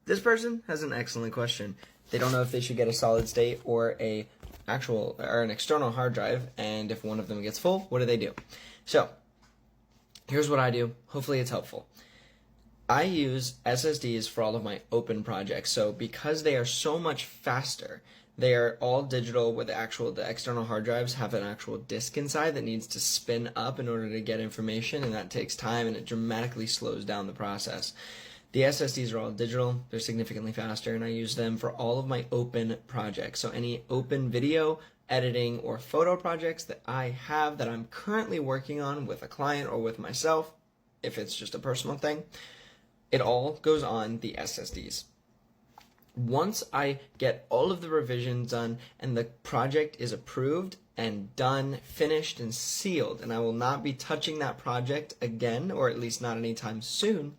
This person has an excellent question. They don't know if they should get a solid state or an external hard drive, and if one of them gets full, what do they do? So, here's what I do. Hopefully it's helpful. I use SSDs for all of my open projects. So because they are so much faster, they are all digital with the external hard drives have an actual disk inside that needs to spin up in order to get information, and that takes time and it dramatically slows down the process. The SSDs are all digital, they're significantly faster, and I use them for all of my open projects. So any open video, editing, or photo projects that I have that I'm currently working on with a client or with myself, if it's just a personal thing, it all goes on the SSDs. Once I get all of the revisions done and the project is approved and done, finished, and sealed, and I will not be touching that project again, or at least not anytime soon,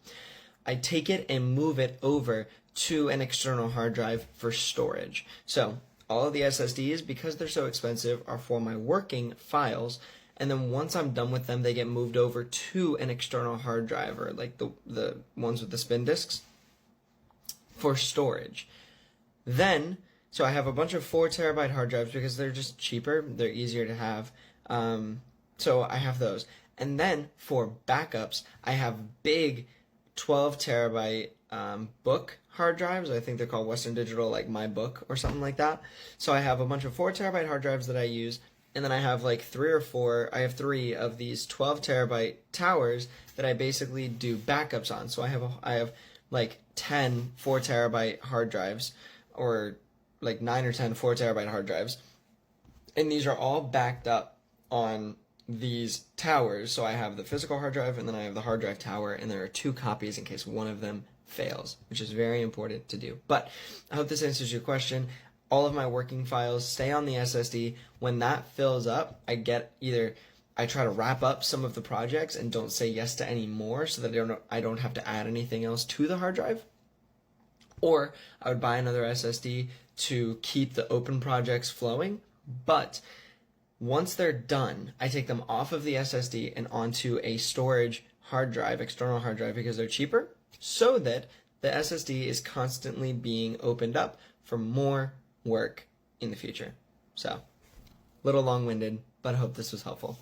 I take it and move it over to an external hard drive for storage. So all of the SSDs, because they're so expensive, are for my working files, and then once I'm done with them, they get moved over to an external hard drive, or like the ones with the spin disks, for storage. Then, so I have a bunch of 4 terabyte hard drives because they're just cheaper, they're easier to have, so I have those. And then for backups, I have big 12 terabyte book hard drives. I think they're called Western Digital, like My Book or something like that. So I have a bunch of 4 terabyte hard drives that I use, and then I have like 3 of these 12 terabyte towers that I basically do backups on. So I have like 10 4 terabyte hard drives, or like 9 or 10 4 terabyte hard drives, and these are all backed up on these towers. So I have the physical hard drive, and then I have the hard drive tower, and there are 2 copies in case one of them fails, which is very important to do. But I hope this answers your question. All of my working files stay on the SSD. When that fills up, I try to wrap up some of the projects and don't say yes to any more, so that I don't have to add anything else to the hard drive. Or I would buy another SSD to keep the open projects flowing. But once they're done, I take them off of the SSD and onto a storage hard drive, external hard drive, because they're cheaper, so that the SSD is constantly being opened up for more work in the future. So, a little long-winded, but I hope this was helpful.